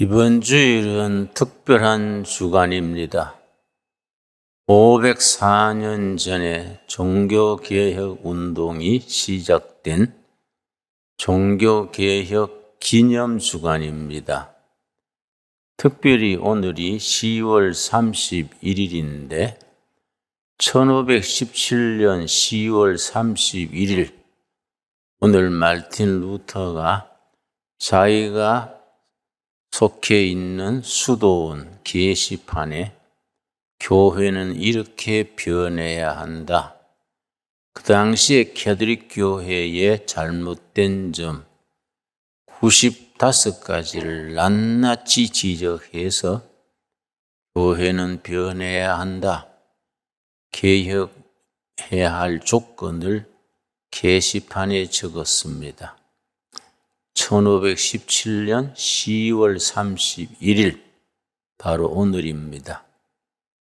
이번 주일은 특별한 주간입니다. 504년 전에 종교개혁 운동이 시작된 종교개혁 기념주간입니다. 특별히 오늘이 10월 31일인데 1517년 10월 31일 오늘 마르틴 루터가 자기가 속해 있는 수도원 게시판에 교회는 이렇게 변해야 한다. 그 당시에 캐톨릭 교회의 잘못된 점 95가지를 낱낱이 지적해서 교회는 변해야 한다. 개혁해야 할 조건을 게시판에 적었습니다. 1517년 10월 31일 바로 오늘입니다.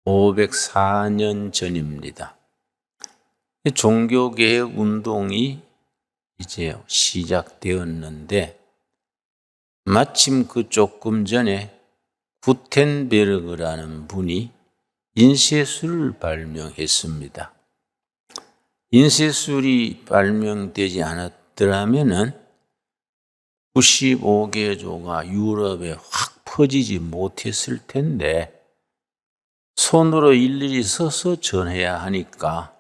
504년 전입니다. 종교개혁 운동이 이제 시작되었는데 마침 그 조금 전에 구텐베르그라는 분이 인쇄술을 발명했습니다. 인쇄술이 발명되지 않았더라면은 95개조가 유럽에 확 퍼지지 못했을 텐데 손으로 일일이 써서 전해야 하니까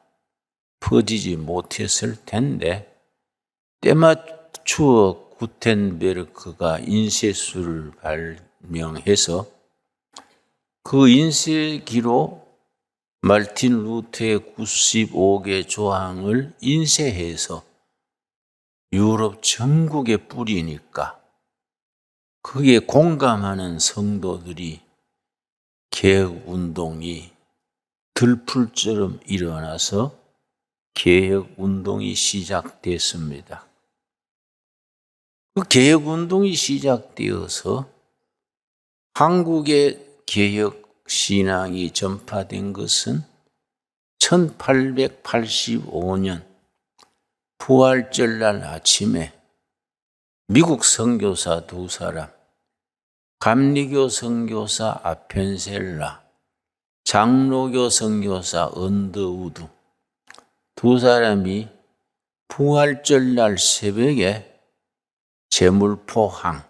퍼지지 못했을 텐데 때맞추어 구텐베르크가 인쇄술을 발명해서 그 인쇄기로 마르틴 루터의 95개 조항을 인쇄해서 유럽 전국에 뿌리니까 거기에 공감하는 성도들이 개혁운동이 들풀처럼 일어나서 개혁운동이 시작됐습니다. 그 개혁운동이 시작되어서 한국의 개혁신앙이 전파된 것은 1885년 부활절날 아침에 미국 선교사 두 사람, 감리교 선교사 아펜셀라, 장로교 선교사 언더우드 두 사람이 부활절날 새벽에 제물포항,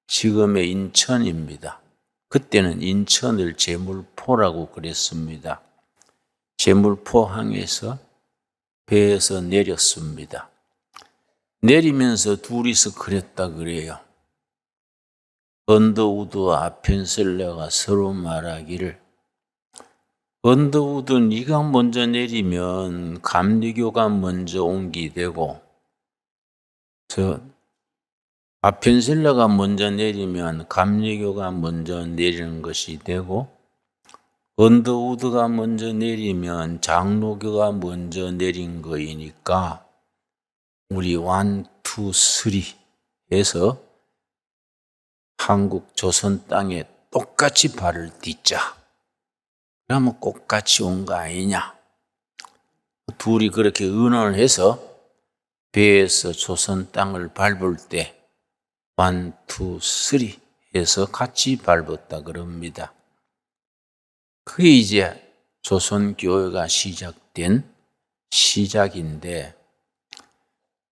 지금의 인천입니다. 그때는 인천을 제물포라고 그랬습니다. 제물포항에서 배에서 내렸습니다. 내리면서 둘이서 그랬다 그래요. 언더우드와 아펜셀러가 서로 말하기를 언더우드 네가 먼저 내리면 감리교가 먼저 옮기되고 아펜셀러가 먼저 내리면 감리교가 먼저 내리는 것이 되고 언더우드가 먼저 내리면 장로교가 먼저 내린 거이니까 우리 1, 2, 3 해서 한국 조선 땅에 똑같이 발을 딛자. 그러면 똑같이 온 거 아니냐. 둘이 그렇게 의논을 해서 배에서 조선 땅을 밟을 때 1, 2, 3 해서 같이 밟았다 그럽니다. 그게 이제 조선교회가 시작된 시작인데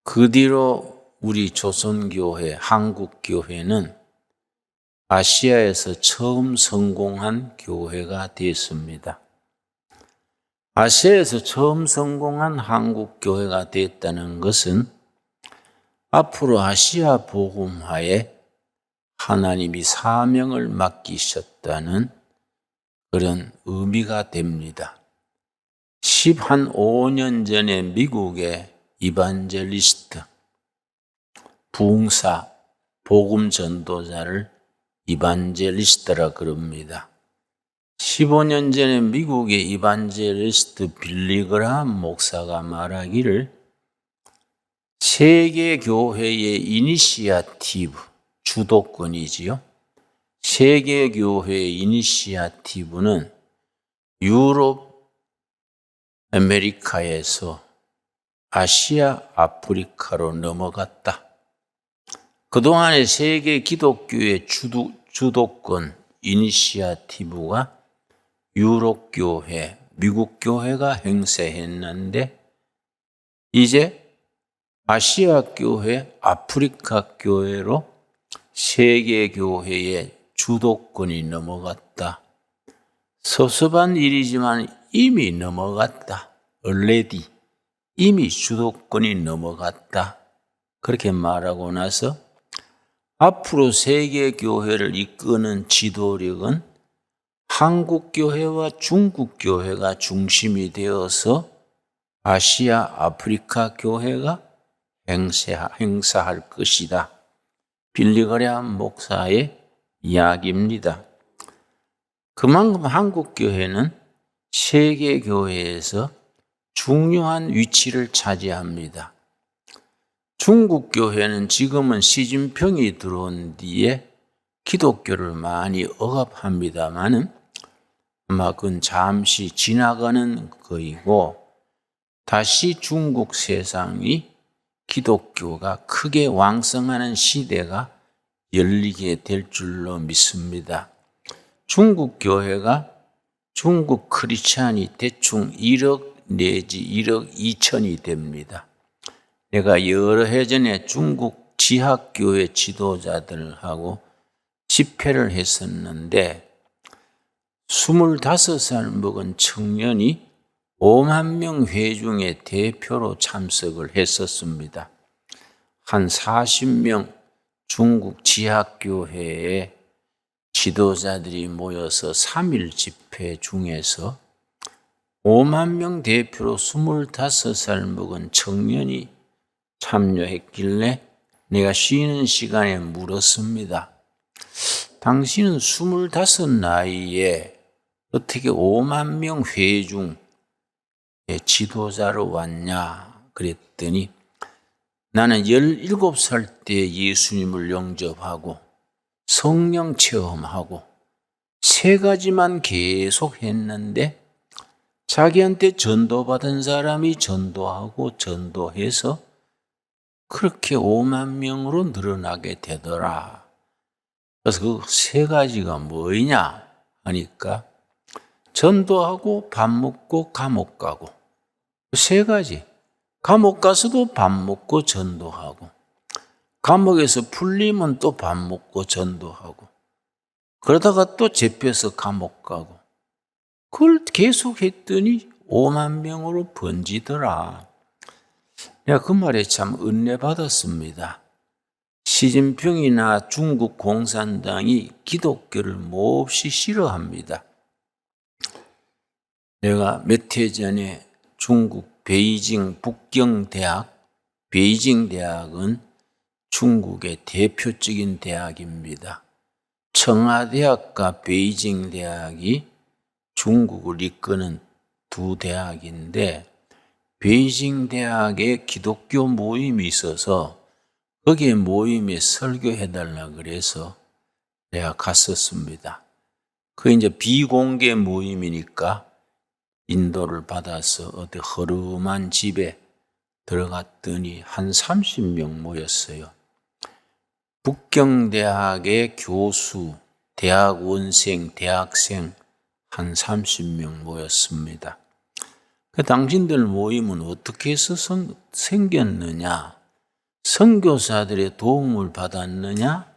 그 뒤로 우리 조선교회, 한국교회는 아시아에서 처음 성공한 교회가 됐습니다. 아시아에서 처음 성공한 한국교회가 됐다는 것은 앞으로 아시아 복음화에 하나님이 사명을 맡기셨다는 그런 의미가 됩니다. 15년 전에 미국의 이반젤리스트, 부흥사, 복음 전도자를 이반젤리스트라 그럽니다. 15년 전에 미국의 이반젤리스트 빌리그라함 목사가 말하기를 세계 교회의 이니시아티브, 주도권이지요. 세계 교회의 이니시아티브는 유럽, 아메리카에서 아시아, 아프리카로 넘어갔다. 그동안의 세계 기독교의 주도권, 이니시아티브가 유럽 교회, 미국 교회가 행사했는데 이제 아시아 교회, 아프리카 교회로 세계 교회의 주도권이 넘어갔다. 섭섭한 일이지만 이미 넘어갔다. already 이미 주도권이 넘어갔다. 그렇게 말하고 나서 앞으로 세계 교회를 이끄는 지도력은 한국 교회와 중국 교회가 중심이 되어서 아시아, 아프리카 교회가 행사할 것이다. 빌리 그레함 목사의 이야기입니다. 그만큼 한국 교회는 세계 교회에서 중요한 위치를 차지합니다. 중국 교회는 지금은 시진핑이 들어온 뒤에 기독교를 많이 억압합니다마는 아마 그건 잠시 지나가는 거이고 다시 중국 세상이 기독교가 크게 왕성하는 시대가 열리게 될 줄로 믿습니다. 중국 교회가 중국 크리스찬이 대충 1억 내지 1억 2천이 됩니다. 내가 여러 해 전에 중국 지하교회 지도자들하고 집회를 했었는데 25살 먹은 청년이 5만 명 회중의 대표로 참석을 했었습니다. 한 40명 중국 지하교회의 지도자들이 모여서 3일 집회 중에서 5만 명 대표로 25살 먹은 청년이 참여했길래 내가 쉬는 시간에 물었습니다. 당신은 25 나이에 어떻게 5만 명 회중의 지도자로 왔냐 그랬더니 나는 17살 때 예수님을 영접하고 성령 체험하고 3가지만 계속 했는데 자기한테 전도받은 사람이 전도하고 전도해서 그렇게 5만 명으로 늘어나게 되더라. 그래서 그 3가지가 뭐냐 하니까 전도하고 밥 먹고 감옥 가고 3가지. 감옥 가서도 밥 먹고 전도하고 감옥에서 풀리면 또 밥 먹고 전도하고 그러다가 또 잡혀서 감옥 가고 그걸 계속 했더니 5만 명으로 번지더라. 내가 그 말에 참 은혜 받았습니다. 시진핑이나 중국 공산당이 기독교를 몹시 싫어합니다. 내가 몇 해 전에 중국 베이징 북경대학, 베이징 대학은 중국의 대표적인 대학입니다. 청와대학과 베이징 대학이 중국을 이끄는 두 대학인데 베이징 대학에 기독교 모임이 있어서 거기에 모임에 설교해달라 그래서 내가 갔었습니다. 그게 이제 비공개 모임이니까 인도를 받아서 어디 허름한 집에 들어갔더니 한 30명 모였어요. 북경대학의 교수, 대학원생, 대학생 한 30명 모였습니다. 그 당신들 모임은 어떻게 해서 생겼느냐? 선교사들의 도움을 받았느냐?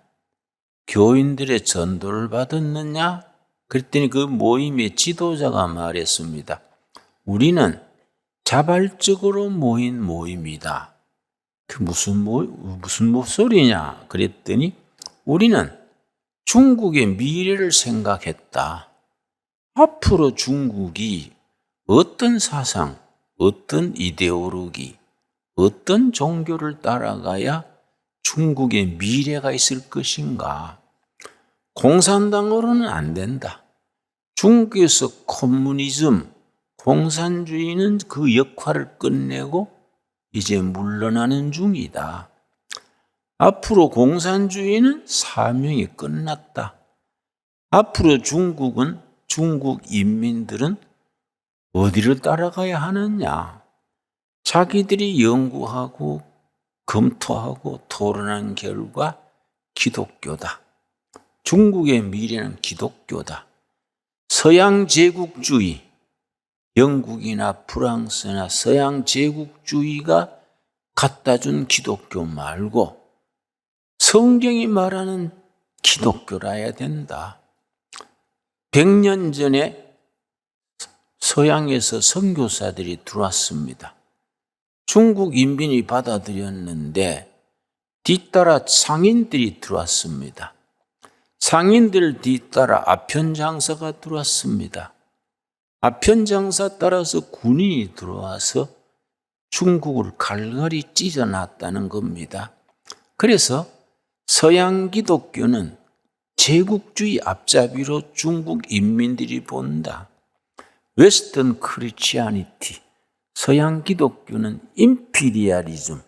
교인들의 전도를 받았느냐? 그랬더니 그 모임의 지도자가 말했습니다. 우리는 자발적으로 모인 모임이다. 그 무슨 소리냐? 그랬더니 우리는 중국의 미래를 생각했다. 앞으로 중국이 어떤 사상, 어떤 이데올로기, 어떤 종교를 따라가야 중국의 미래가 있을 것인가? 공산당으로는 안 된다. 중국에서 커뮤니즘, 공산주의는 그 역할을 끝내고 이제 물러나는 중이다. 앞으로 공산주의는 사명이 끝났다. 앞으로 중국 인민들은 어디를 따라가야 하느냐? 자기들이 연구하고 검토하고 토론한 결과 기독교다. 중국의 미래는 기독교다. 서양 제국주의, 영국이나 프랑스나 서양 제국주의가 갖다 준 기독교 말고 성경이 말하는 기독교라야 된다. 100년 전에 서양에서 선교사들이 들어왔습니다. 중국 인민이 받아들였는데 뒤따라 상인들이 들어왔습니다. 상인들 뒤따라 아편장사가 들어왔습니다. 아편장사 따라서 군인이 들어와서 중국을 갈갈이 찢어놨다는 겁니다. 그래서 서양 기독교는 제국주의 앞잡이로 중국 인민들이 본다. 웨스턴 크리스티아니티, 서양 기독교는 임피리얼리즘,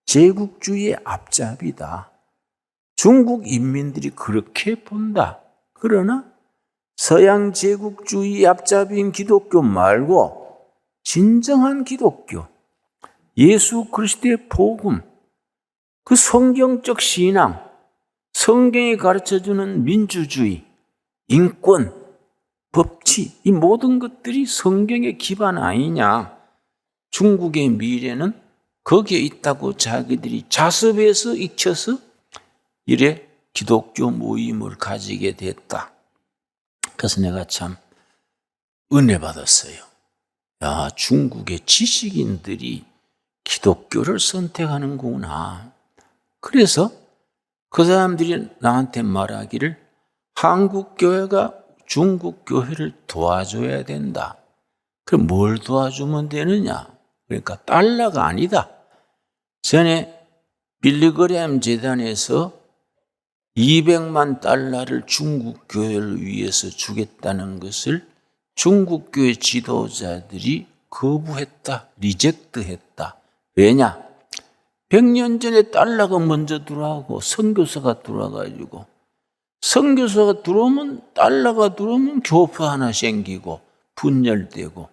제국주의의 앞잡이다. 중국 인민들이 그렇게 본다. 그러나 서양 제국주의 앞잡이인 기독교 말고 진정한 기독교, 예수 그리스도의 복음, 그 성경적 신앙, 성경이 가르쳐주는 민주주의, 인권, 법치, 이 모든 것들이 성경의 기반 아니냐. 중국의 미래는 거기에 있다고 자기들이 자습해서 익혀서 이래 기독교 모임을 가지게 됐다. 그래서 내가 참 은혜 받았어요. 야, 중국의 지식인들이 기독교를 선택하는구나. 그래서 그 사람들이 나한테 말하기를 한국 교회가 중국 교회를 도와줘야 된다. 그럼 뭘 도와주면 되느냐? 그러니까 달러가 아니다. 전에 빌리그램 재단에서 200만 달러를 중국 교회를 위해서 주겠다는 것을 중국 교회 지도자들이 거부했다. 리젝트했다. 왜냐? 100년 전에 달러가 먼저 들어오고 선교사가 들어와가지고 선교사가 들어오면 달러가 들어오면 교파 하나 생기고 분열되고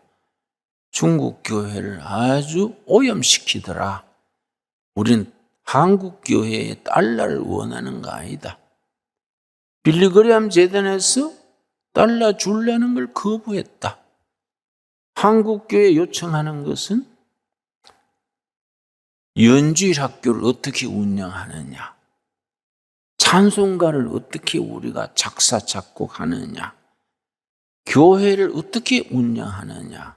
중국 교회를 아주 오염시키더라. 우린 한국 교회의 달러를 원하는 거 아니다. 빌리그램 재단에서 달러 주려는 걸 거부했다. 한국 교회 요청하는 것은 연주일 학교를 어떻게 운영하느냐, 찬송가를 어떻게 우리가 작사 작곡하느냐, 교회를 어떻게 운영하느냐,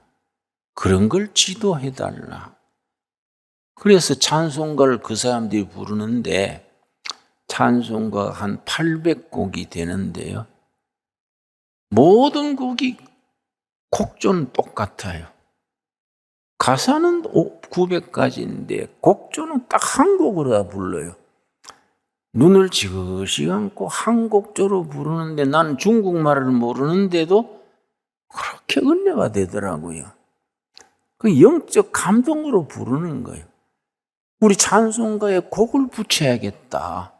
그런 걸 지도해달라. 그래서 찬송가를 그 사람들이 부르는데 찬송가가 한 800곡이 되는데요. 모든 곡이 곡조는 똑같아요. 가사는 900가지인데 곡조는 딱 한 곡으로 다 불러요. 눈을 지그시 감고 한 곡조로 부르는데 나는 중국말을 모르는데도 그렇게 은혜가 되더라고요. 그 영적 감동으로 부르는 거예요. 우리 찬송가에 곡을 붙여야겠다.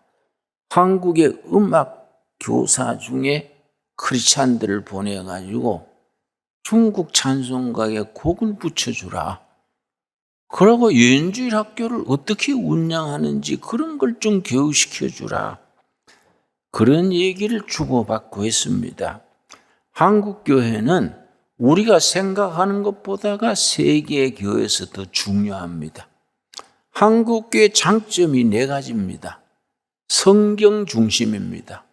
한국의 음악 교사 중에 크리스찬들을 보내가지고 중국 찬송가에 곡을 붙여주라. 그러고 연주일 학교를 어떻게 운영하는지 그런 걸 좀 교육시켜주라. 그런 얘기를 주고받고 했습니다. 한국 교회는 우리가 생각하는 것보다가 세계 교회에서 더 중요합니다. 한국 교회 장점이 4가지입니다. 성경 중심입니다.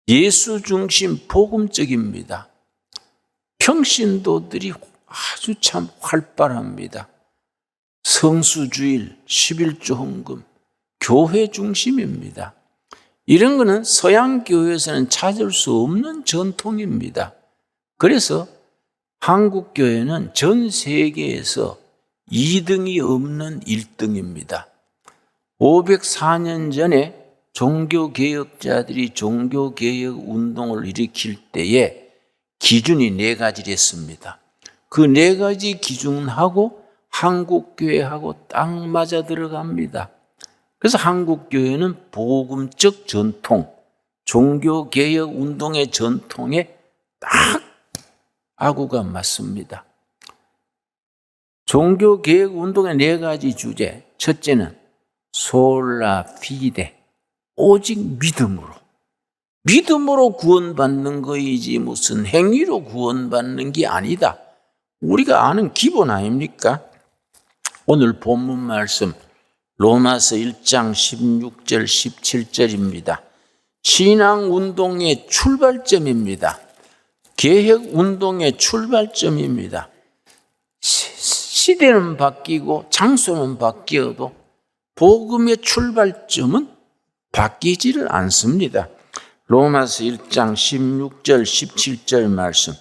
예수 중심 복음적입니다. 평신도들이 아주 참 활발합니다. 성수주일, 11조 헌금, 교회 중심입니다. 이런 거는 서양 교회에서는 찾을 수 없는 전통입니다. 그래서 한국 교회는 전 세계에서 2등이 없는 1등입니다. 504년 전에 종교개혁자들이 종교개혁 운동을 일으킬 때에 기준이 4가지를 했습니다. 그 4가지 기준하고 한국교회하고 딱 맞아 들어갑니다. 그래서 한국교회는 복음적 전통, 종교개혁 운동의 전통에 딱 아구가 맞습니다. 종교개혁 운동의 4가지 주제. 첫째는 솔라 피데, 오직 믿음으로. 믿음으로 구원받는 거이지 무슨 행위로 구원받는 게 아니다. 우리가 아는 기본 아닙니까? 오늘 본문 말씀 로마서 1장 16절 17절입니다. 신앙운동의 출발점입니다. 개혁운동의 출발점입니다. 시대는 바뀌고 장소는 바뀌어도 복음의 출발점은 바뀌지를 않습니다. 로마서 1장 16절 17절 말씀,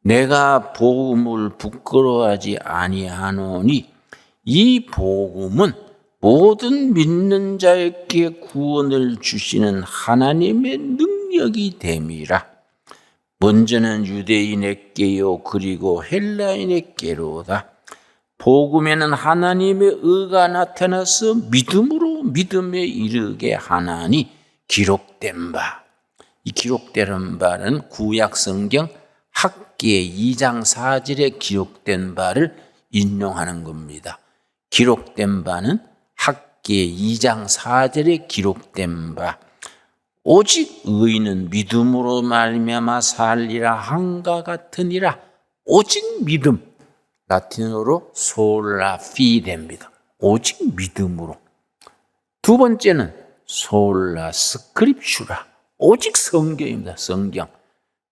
내가 복음을 부끄러워하지 아니하노니 이 복음은 모든 믿는 자에게 구원을 주시는 하나님의 능력이 됨이라. 먼저는 유대인에게요 그리고 헬라인에게로다. 복음에는 하나님의 의가 나타나서 믿음으로 믿음에 이르게 하나니 기록된 바. 이 기록된 바는 구약 성경 학계 2장 4절에 기록된 바를 인용하는 겁니다. 기록된 바는 학계 2장 4절에 기록된 바. 오직 의인은 믿음으로 말미암아 살리라 한과 같으니라. 오직 믿음. 라틴어로 솔라 피데입니다. 오직 믿음으로. 두 번째는 솔라 스크립추라. 오직 성경입니다. 성경.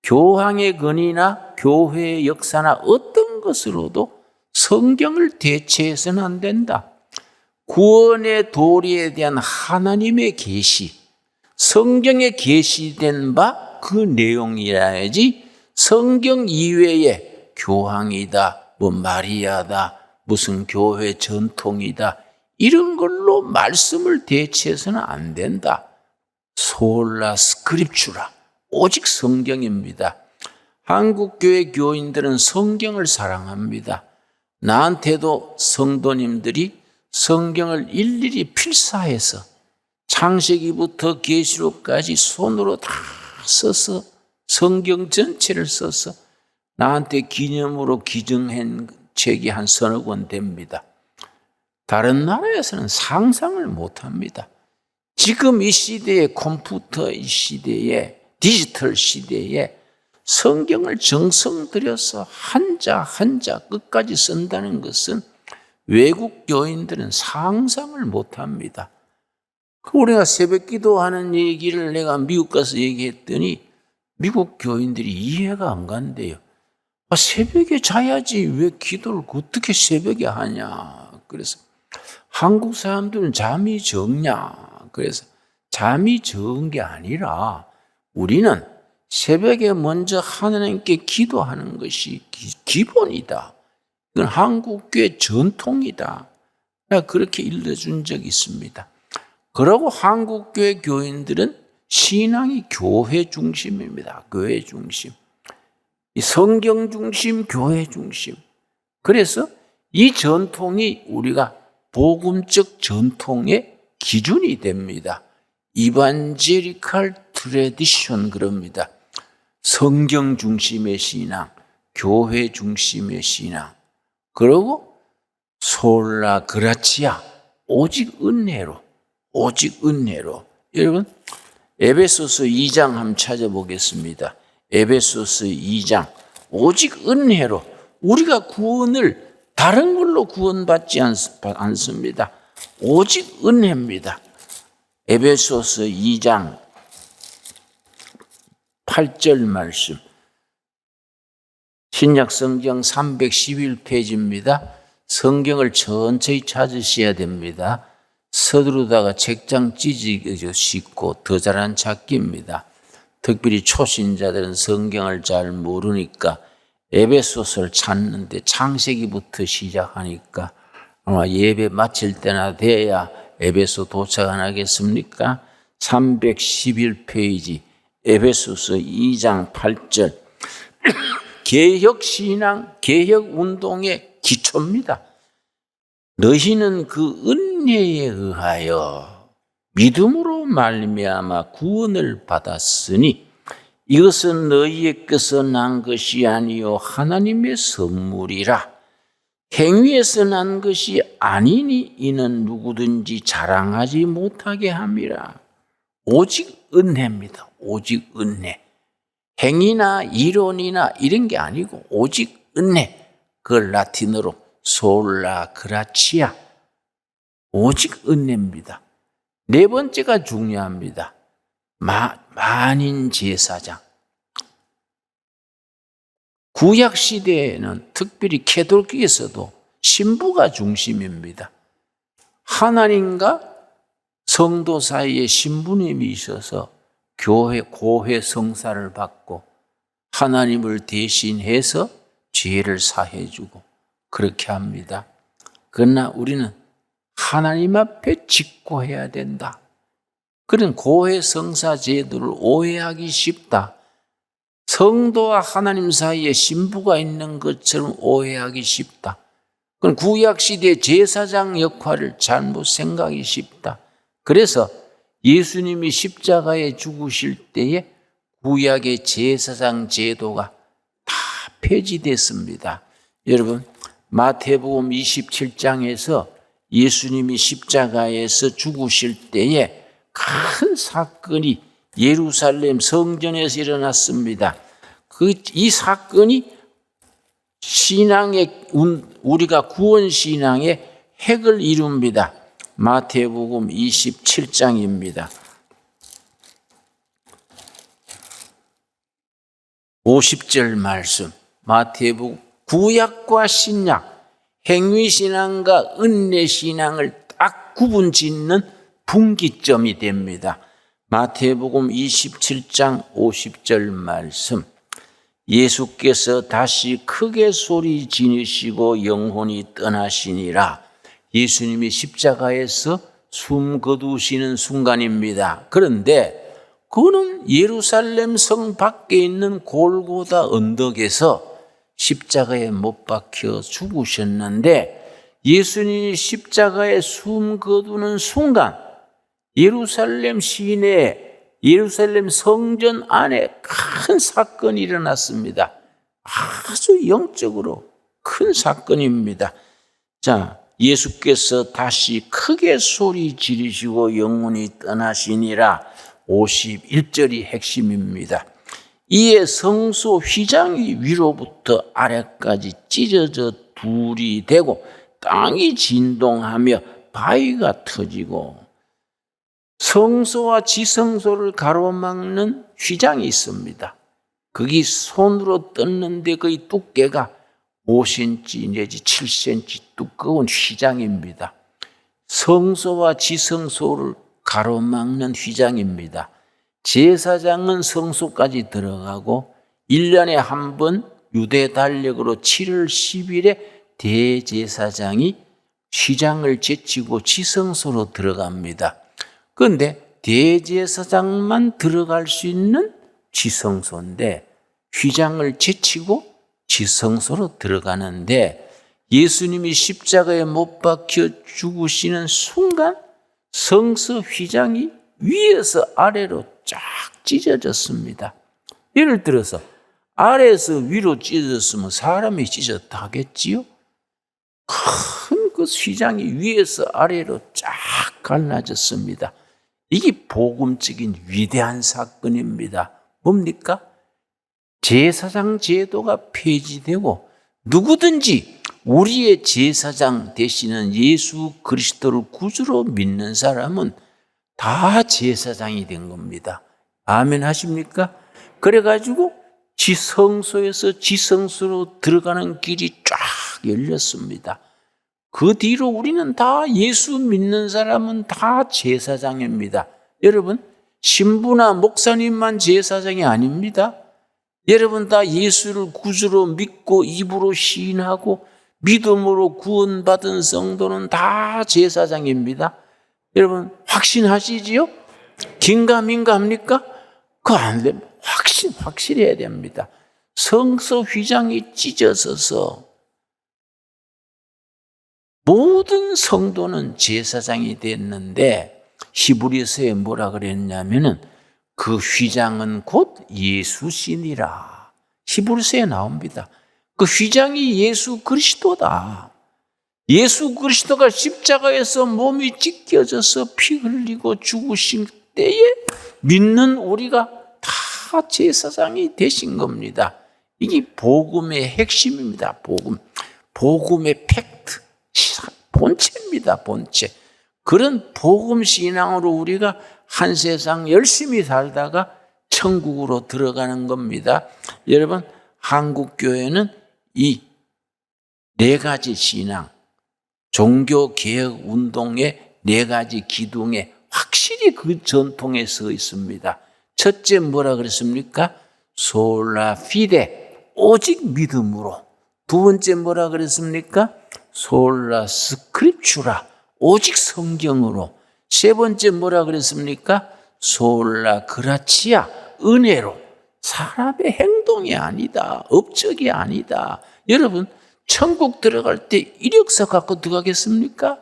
교황의 건의나 교회의 역사나 어떤 것으로도 성경을 대체해서는 안 된다. 구원의 도리에 대한 하나님의 계시, 성경에 계시된 바 그 내용이라야지 성경 이외에 교황이다, 뭐 마리아다, 무슨 교회 전통이다 이런 걸로 말씀을 대체해서는 안 된다. 솔라 스크립추라. 오직 성경입니다. 한국교회 교인들은 성경을 사랑합니다. 나한테도 성도님들이 성경을 일일이 필사해서 창세기부터 계시록까지 손으로 다 써서 성경 전체를 써서 나한테 기념으로 기증한 책이 한 서너 권 됩니다. 다른 나라에서는 상상을 못합니다. 지금 이 시대에 컴퓨터 이 시대에 디지털 시대에 성경을 정성 들여서 한자 한자 끝까지 쓴다는 것은 외국 교인들은 상상을 못합니다. 우리가 새벽 기도하는 얘기를 내가 미국 가서 얘기했더니 미국 교인들이 이해가 안 간대요. 새벽에 자야지 왜 기도를 어떻게 새벽에 하냐. 그래서 한국 사람들은 잠이 적냐. 그래서 잠이 적은 게 아니라 우리는 새벽에 먼저 하나님께 기도하는 것이 기본이다. 이건 한국교회 전통이다. 내가 그렇게 일러준 적이 있습니다. 그러고 한국교회 교인들은 신앙이 교회 중심입니다. 교회 중심. 성경 중심, 교회 중심. 그래서 이 전통이 우리가 복음적 전통의 기준이 됩니다. 이반제리칼 트래디션 그럽니다. 성경 중심의 신앙, 교회 중심의 신앙. 그리고 솔라 그라치아, 오직 은혜로, 오직 은혜로. 여러분, 에베소서 2장 한번 찾아보겠습니다. 에베소서 2장, 오직 은혜로. 우리가 구원을 다른 걸로 구원받지 않습니다. 오직 은혜입니다. 에베소서 2장 8절 말씀. 신약성경 311페이지입니다. 성경을 천천히 찾으셔야 됩니다. 서두르다가 책장 찢어지기 쉽고 더 잘한 찾기입니다. 특별히 초신자들은 성경을 잘 모르니까 에베소서를 찾는데 창세기부터 시작하니까 아마 예배 마칠 때나 돼야 에베소 도착 안 하겠습니까? 311페이지 에베소서 2장 8절 개혁신앙, 개혁운동의 기초입니다. 너희는 그 은혜에 의하여 믿음으로 말미암아 구원을 받았으니 이것은 너희에게서 난 것이 아니요 하나님의 선물이라. 행위에서 난 것이 아니니 이는 누구든지 자랑하지 못하게 함이라. 오직 은혜입니다. 오직 은혜. 행위나 이론이나 이런 게 아니고 오직 은혜. 그걸 라틴어로 솔라 그라치아. 오직 은혜입니다. 네 번째가 중요합니다. 만인 제사장. 구약 시대에는 특별히 캐톨릭에서도 신부가 중심입니다. 하나님과 성도 사이에 신부님이 있어서 고해 성사를 받고 하나님을 대신해서 죄를 사해주고 그렇게 합니다. 그러나 우리는 하나님 앞에 직고해야 된다. 그런 고해 성사 제도를 오해하기 쉽다. 성도와 하나님 사이에 신부가 있는 것처럼 오해하기 쉽다. 그건 구약시대 제사장 역할을 잘못 생각하기 쉽다. 그래서 예수님이 십자가에 죽으실 때에 구약의 제사장 제도가 다 폐지됐습니다. 여러분, 마태복음 27장에서 예수님이 십자가에서 죽으실 때에 큰 사건이 예루살렘 성전에서 일어났습니다. 이 사건이 우리가 구원 신앙의 핵을 이룹니다. 마태복음 27장입니다. 50절 말씀. 마태복음 구약과 신약, 행위신앙과 은혜신앙을 딱 구분짓는 분기점이 됩니다. 마태복음 27장 50절 말씀. 예수께서 다시 크게 소리 지르시고 영혼이 떠나시니라. 예수님이 십자가에서 숨 거두시는 순간입니다. 그런데 그는 예루살렘 성 밖에 있는 골고다 언덕에서 십자가에 못 박혀 죽으셨는데 예수님이 십자가에 숨 거두는 순간 예루살렘 시내 예루살렘 성전 안에 큰 사건이 일어났습니다. 아주 영적으로 큰 사건입니다. 자, 예수께서 다시 크게 소리 지르시고 영혼이 떠나시니라. 51절이 핵심입니다. 이에 성소 휘장이 위로부터 아래까지 찢어져 둘이 되고 땅이 진동하며 바위가 터지고 성소와 지성소를 가로막는 휘장이 있습니다. 거기 손으로 떴는데 거의 두께가 5cm 내지 7cm 두꺼운 휘장입니다. 성소와 지성소를 가로막는 휘장입니다. 제사장은 성소까지 들어가고 1년에 한 번 유대 달력으로 7월 10일에 대제사장이 휘장을 제치고 지성소로 들어갑니다. 그런데 대제사장만 들어갈 수 있는 지성소인데 휘장을 제치고 지성소로 들어가는데 예수님이 십자가에 못 박혀 죽으시는 순간 성소 휘장이 위에서 아래로 쫙 찢어졌습니다. 예를 들어서 아래에서 위로 찢어졌으면 사람이 찢었다 하겠지요? 큰 그 휘장이 위에서 아래로 쫙 갈라졌습니다. 이게 복음적인 위대한 사건입니다. 뭡니까? 제사장 제도가 폐지되고 누구든지 우리의 제사장 되시는 예수 그리스도를 구주로 믿는 사람은 다 제사장이 된 겁니다. 아멘 하십니까? 그래가지고 지성소에서 지성소로 들어가는 길이 쫙 열렸습니다. 그 뒤로 우리는 다 예수 믿는 사람은 다 제사장입니다. 여러분, 신부나 목사님만 제사장이 아닙니다. 여러분 다 예수를 구주로 믿고 입으로 시인하고 믿음으로 구원받은 성도는 다 제사장입니다. 여러분 확신하시지요? 긴가민가 합니까? 그거 안 됩니다. 확실해야 됩니다. 성소 휘장이 찢어져서 모든 성도는 제사장이 됐는데 히브리서에 뭐라 그랬냐면은 그 휘장은 곧 예수시니라. 히브리서에 나옵니다. 그 휘장이 예수 그리스도다. 예수 그리스도가 십자가에서 몸이 찢겨져서 피 흘리고 죽으실 때에 믿는 우리가 다 제사장이 되신 겁니다. 이게 복음의 핵심입니다. 복음의 팩트, 본체입니다. 본체. 그런 복음 신앙으로 우리가 한 세상 열심히 살다가 천국으로 들어가는 겁니다. 여러분, 한국 교회는 이 네 가지 신앙, 종교 개혁 운동의 네 가지 기둥에 확실히 그 전통에 서 있습니다. 첫째 뭐라 그랬습니까? 솔라 피데, 오직 믿음으로. 두 번째 뭐라 그랬습니까? 솔라 스크립추라, 오직 성경으로. 세 번째 뭐라 그랬습니까? 솔라 그라치아, 은혜로. 사람의 행동이 아니다, 업적이 아니다. 여러분, 천국 들어갈 때 이력서 갖고 들어가겠습니까?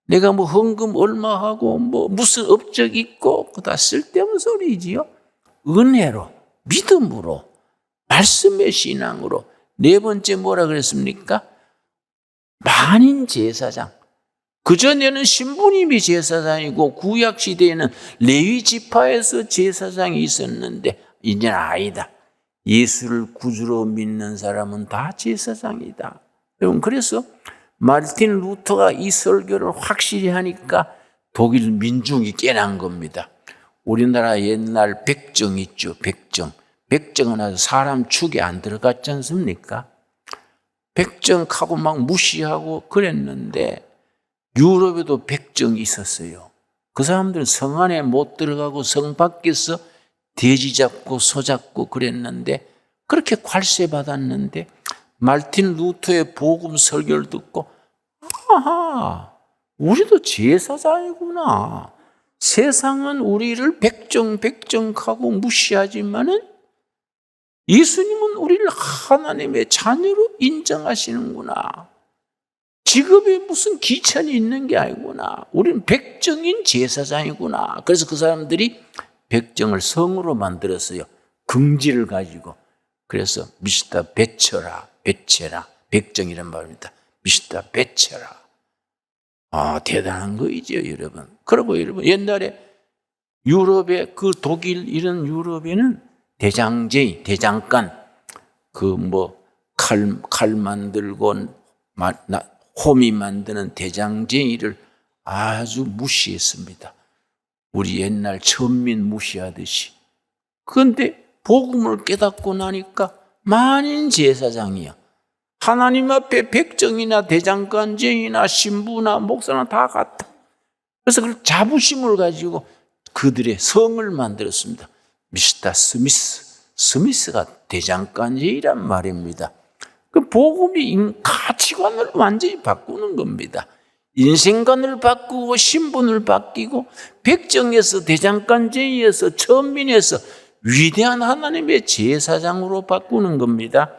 내가 뭐 헌금 얼마 하고 뭐 무슨 업적 있고 그다 쓸데없는 소리지요. 은혜로, 믿음으로, 말씀의 신앙으로. 네 번째 뭐라 그랬습니까? 만인 제사장. 그전에는 신부님이 제사장이고 구약 시대에는 레위 지파에서 제사장이 있었는데 이제는 아니다. 예수를 구주로 믿는 사람은 다 제사장이다. 여러분, 그래서 마르틴 루터가 이 설교를 확실히 하니까 독일 민중이 깨난 겁니다. 우리나라 옛날 백정 있죠, 백정. 백정은 아주 사람 축에 안 들어갔지 않습니까? 백정하고 막 무시하고 그랬는데 유럽에도 백정이 있었어요. 그 사람들은 성 안에 못 들어가고 성 밖에서 돼지 잡고 소 잡고 그랬는데 그렇게 괄세 받았는데 마르틴 루터의 복음 설교를 듣고 아하, 우리도 제사장이구나. 세상은 우리를 백정하고 무시하지만은 예수님은 우리를 하나님의 자녀로 인정하시는구나. 직업에 무슨 기천이 있는 게 아니구나. 우리는 백정인 제사장이구나. 그래서 그 사람들이 백정을 성으로 만들었어요. 긍지를 가지고. 그래서 미시다 베쳐라, 백정이란 말입니다. 미시다 베쳐라. 대단한 거이죠, 여러분. 그리고 여러분, 옛날에 유럽의 그 독일 이런 유럽에는 대장제이, 대장간, 칼 만들고 호미 만드는 대장제이를 아주 무시했습니다. 우리 옛날 천민 무시하듯이. 그런데 복음을 깨닫고 나니까 만인 제사장이야. 하나님 앞에 백정이나 대장간제이나 신부나 목사나 다 같아. 그래서 그 자부심을 가지고 그들의 성을 만들었습니다. 미스터 스미스가 대장간제이란 말입니다. 그 복음이 가치관을 완전히 바꾸는 겁니다. 인생관을 바꾸고 신분을 바뀌고 백정에서 대장간제이에서 천민에서 위대한 하나님의 제사장으로 바꾸는 겁니다.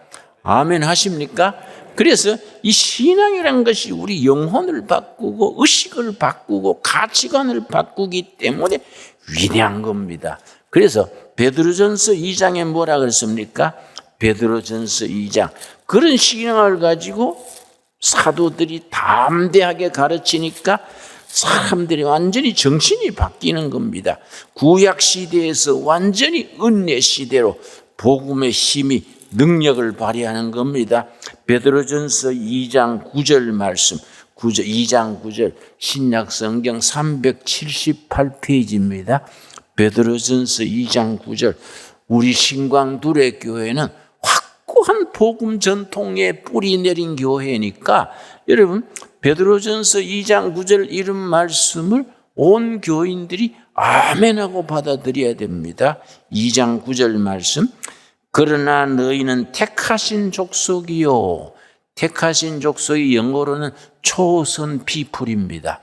아멘 하십니까? 그래서 이 신앙이라는 것이 우리 영혼을 바꾸고 의식을 바꾸고 가치관을 바꾸기 때문에 위대한 겁니다. 그래서 베드로전서 2장에 뭐라 그랬습니까? 베드로전서 2장. 그런 신앙을 가지고 사도들이 담대하게 가르치니까 사람들이 완전히 정신이 바뀌는 겁니다. 구약 시대에서 완전히 은혜 시대로 복음의 힘이 능력을 발휘하는 겁니다. 베드로전서 2장 9절 말씀, 2장 9절 신약 성경 378페이지입니다. 베드로전서 2장 9절. 우리 신광두레 교회는 확고한 복음 전통에 뿌리 내린 교회니까 여러분 베드로전서 2장 9절 이런 말씀을 온 교인들이 아멘하고 받아들여야 됩니다. 2장 9절 말씀. 그러나 너희는 택하신 족속이요. 택하신 족속이 영어로는 초선 피플입니다.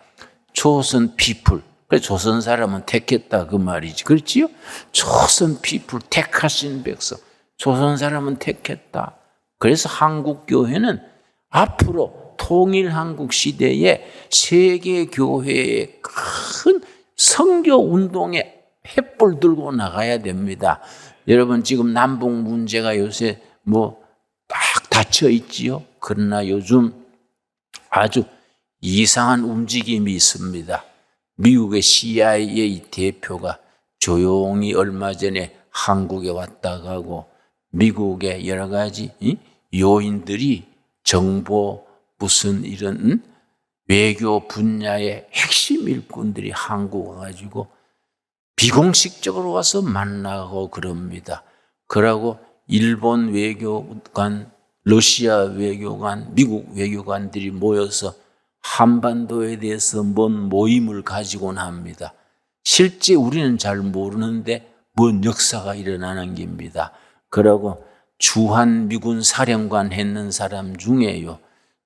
초선 피플. 그래서 조선 사람은 택했다 그 말이지. 그렇지요? 초선 피플, 택하신 백성. 조선 사람은 택했다. 그래서 한국 교회는 앞으로 통일 한국 시대에 세계 교회의 큰 선교 운동에 횃불 들고 나가야 됩니다. 여러분 지금 남북 문제가 요새 딱 닫혀 있지요. 그러나 요즘 아주 이상한 움직임이 있습니다. 미국의 CIA 대표가 조용히 얼마 전에 한국에 왔다 가고 미국의 여러 가지 요인들이 정보 무슨 이런 외교 분야의 핵심 일꾼들이 한국 와가지고 비공식적으로 와서 만나고 그럽니다. 그러고 일본 외교관, 러시아 외교관, 미국 외교관들이 모여서 한반도에 대해서 뭔 모임을 가지곤 합니다. 실제 우리는 잘 모르는데 뭔 역사가 일어나는 겁니다. 그러고 주한 미군 사령관 했는 사람 중에요.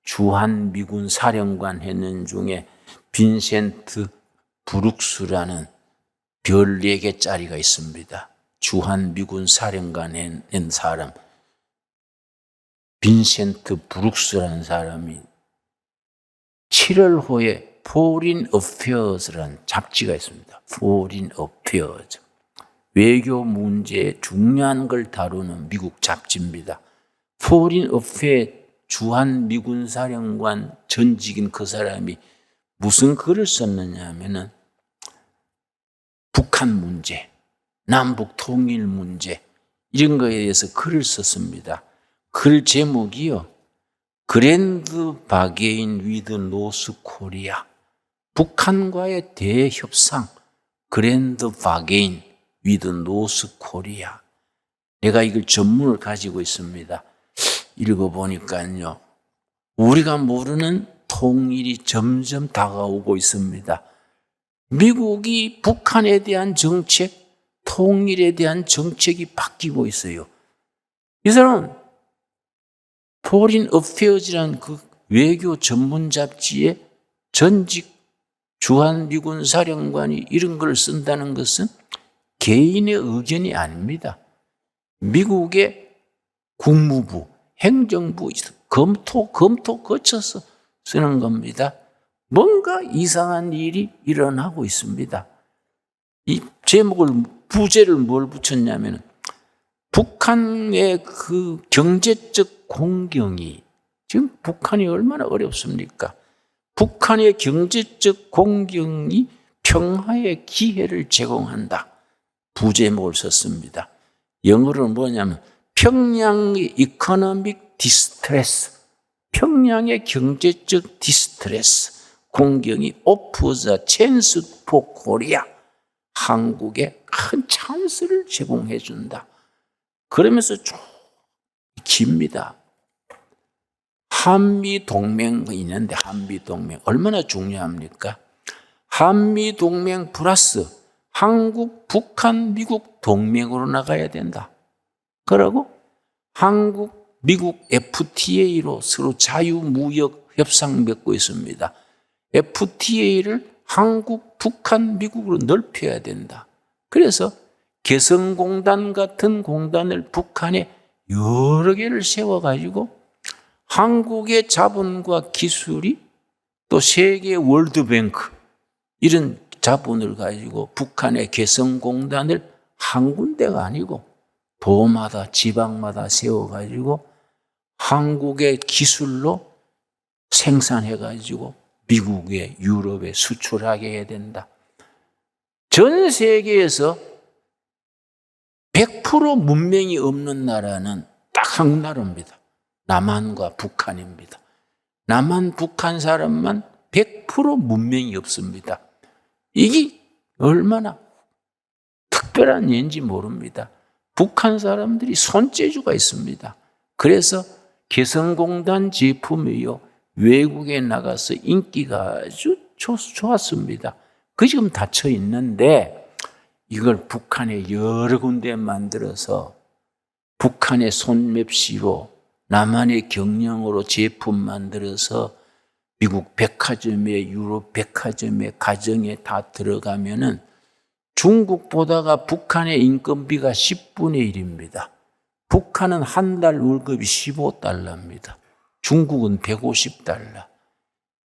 주한 미군 사령관 했는 중에 빈센트 브룩스라는 별 4개짜리가 있습니다. 주한 미군 사령관 한 사람. 빈센트 브룩스라는 사람이 7월 호에 Foreign Affairs라는 잡지가 있습니다. Foreign Affairs. 외교 문제에 중요한 걸 다루는 미국 잡지입니다. Foreign Affairs 주한 미군 사령관 전직인 그 사람이 무슨 글을 썼느냐 하면은 북한 문제, 남북 통일 문제 이런 거에 대해서 글을 썼습니다. 글 제목이요. 그랜드 바게인 위드 노스 코리아. 북한과의 대협상 그랜드 바게인 위드 노스 코리아. 내가 이걸 전문을 가지고 있습니다. 읽어보니까요. 우리가 모르는 통일이 점점 다가오고 있습니다. 미국이 북한에 대한 정책, 통일에 대한 정책이 바뀌고 있어요. 이 사람은 Foreign Affairs라는 그 외교 전문 잡지에 전직 주한미군 사령관이 이런 걸 쓴다는 것은 개인의 의견이 아닙니다. 미국의 국무부, 행정부 검토 거쳐서 쓰는 겁니다. 뭔가 이상한 일이 일어나고 있습니다. 이 제목을 부제를 뭘 붙였냐면 북한의 그 경제적 공경이 지금 북한이 얼마나 어렵습니까? 북한의 경제적 공경이 평화의 기회를 제공한다. 부제목을 썼습니다. 영어로는 뭐냐면 평양의 이코노믹 디스트레스, 평양의 경제적 디스트레스, 공경이 offers chance for Korea, 한국에 큰 찬스를 제공해 준다. 그러면서 쭉 깁니다. 한미동맹이 있는데 한미동맹 얼마나 중요합니까? 한미동맹 플러스 한국, 북한, 미국 동맹으로 나가야 된다. 그러고 한국, 미국 FTA로 서로 자유무역 협상 맺고 있습니다. FTA를 한국, 북한, 미국으로 넓혀야 된다. 그래서 개성공단 같은 공단을 북한에 여러 개를 세워가지고 한국의 자본과 기술이 또 세계 월드뱅크 이런 자본을 가지고 북한의 개성공단을 한 군데가 아니고 도마다 지방마다 세워가지고 한국의 기술로 생산해가지고 미국에 유럽에 수출하게 해야 된다. 전 세계에서 100% 문명이 없는 나라는 딱 한 나라입니다. 남한과 북한입니다. 남한, 북한 사람만 100% 문명이 없습니다. 이게 얼마나 특별한 예인지 모릅니다. 북한 사람들이 손재주가 있습니다. 그래서 개성공단 제품이요 외국에 나가서 인기가 아주 좋았습니다. 그 지금 닫혀 있는데 이걸 북한에 여러 군데 만들어서 북한의 손맵시로 남한의 경영으로 제품 만들어서 미국 백화점에 유럽 백화점에 가정에 다 들어가면은 중국보다가 북한의 인건비가 10분의 1입니다. 북한은 한 달 월급이 15달러입니다. 중국은 150달러.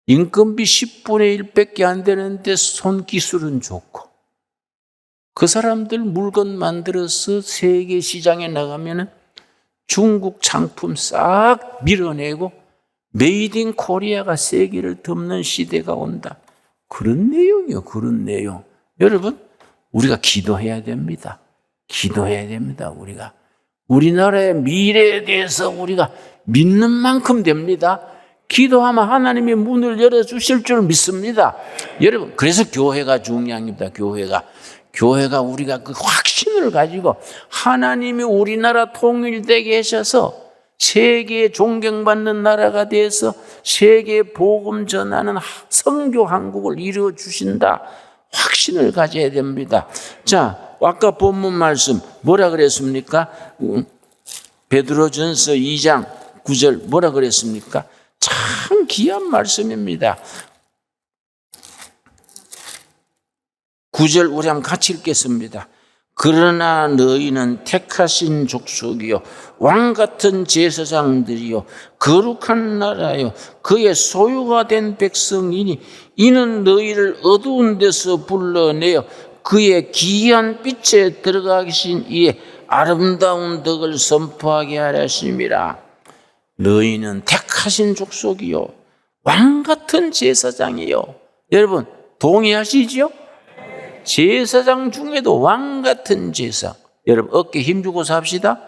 인건비 10분의 1밖에 안 되는데 손기술은 좋고 그 사람들 물건 만들어서 세계 시장에 나가면은 중국 상품 싹 밀어내고 메이드 인 코리아가 세계를 덮는 시대가 온다. 그런 내용이요. 그런 내용. 여러분 우리가 기도해야 됩니다. 기도해야 됩니다. 우리가 우리나라의 미래에 대해서 우리가 믿는 만큼 됩니다. 기도하면 하나님이 문을 열어주실 줄 믿습니다. 여러분, 그래서 교회가 중요한 겁니다. 교회가 우리가 그 확신을 가지고 하나님이 우리나라 통일되게 하셔서 세계에 존경받는 나라가 돼서 세계에 복음 전하는 선교 한국을 이루어 주신다. 확신을 가져야 됩니다. 자, 아까 본문 말씀 뭐라 그랬습니까? 베드로전서 2장 9절 뭐라 그랬습니까? 참 귀한 말씀입니다. 9절 우리 한번 같이 읽겠습니다. 그러나 너희는 택하신 족속이요 왕같은 제사장들이요 거룩한 나라요 그의 소유가 된 백성이니 이는 너희를 어두운 데서 불러내어 그의 기이한 빛에 들어가신 이에 아름다운 덕을 선포하게 하려 하심이라. 너희는 택하신 족속이요 왕같은 제사장이요. 여러분 동의하시죠? 제사장 중에도 왕같은 제사장. 여러분 어깨 힘주고 삽시다.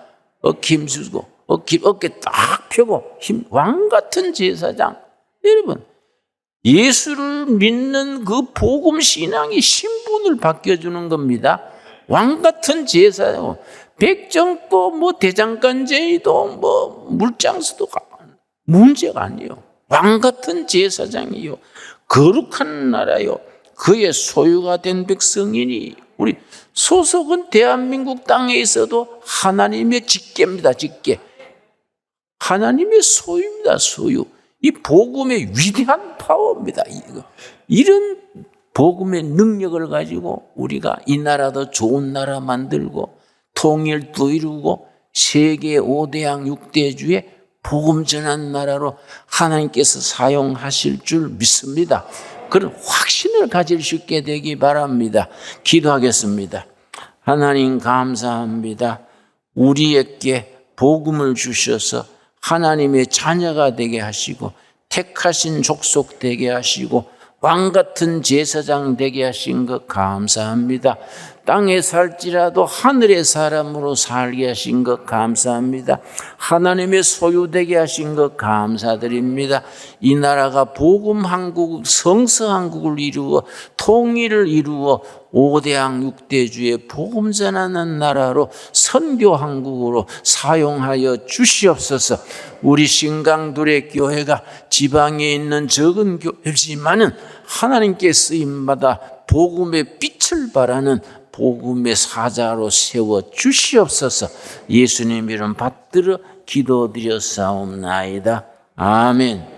어깨 힘주고 어깨 딱 펴고 왕같은 제사장. 여러분 예수를 믿는 그 복음 신앙이 신분을 바뀌어주는 겁니다. 왕같은 제사장. 백정도 뭐 대장간제의도 뭐 물장수도 문제가 아니에요. 왕같은 제사장이요 거룩한 나라요 그의 소유가 된 백성이니. 우리 소속은 대한민국 땅에 있어도 하나님의 직계입니다. 직계. 하나님의 소유입니다. 소유. 이 복음의 위대한 파워입니다. 이런 복음의 능력을 가지고 우리가 이 나라도 좋은 나라 만들고 통일도 이루고 세계 5대양 6대주의 복음 전한 나라로 하나님께서 사용하실 줄 믿습니다. 그런 확신을 가질 수 있게 되기 바랍니다. 기도하겠습니다. 하나님 감사합니다. 우리에게 복음을 주셔서 하나님의 자녀가 되게 하시고 택하신 족속 되게 하시고 왕같은 제사장 되게 하신 것 감사합니다. 땅에 살지라도 하늘의 사람으로 살게 하신 것 감사합니다. 하나님의 소유되게 하신 것 감사드립니다. 이 나라가 복음 한국, 성서 한국을 이루어 통일을 이루어 5대양 6대주의 복음 전하는 나라로 선교 한국으로 사용하여 주시옵소서. 우리 신강둘의 교회가 지방에 있는 적은 교회지만은 하나님께 쓰임받아 복음의 빛을 발하는 복음의 사자로 세워 주시옵소서. 예수님 이름 받들어 기도드렸사옵나이다. 아멘.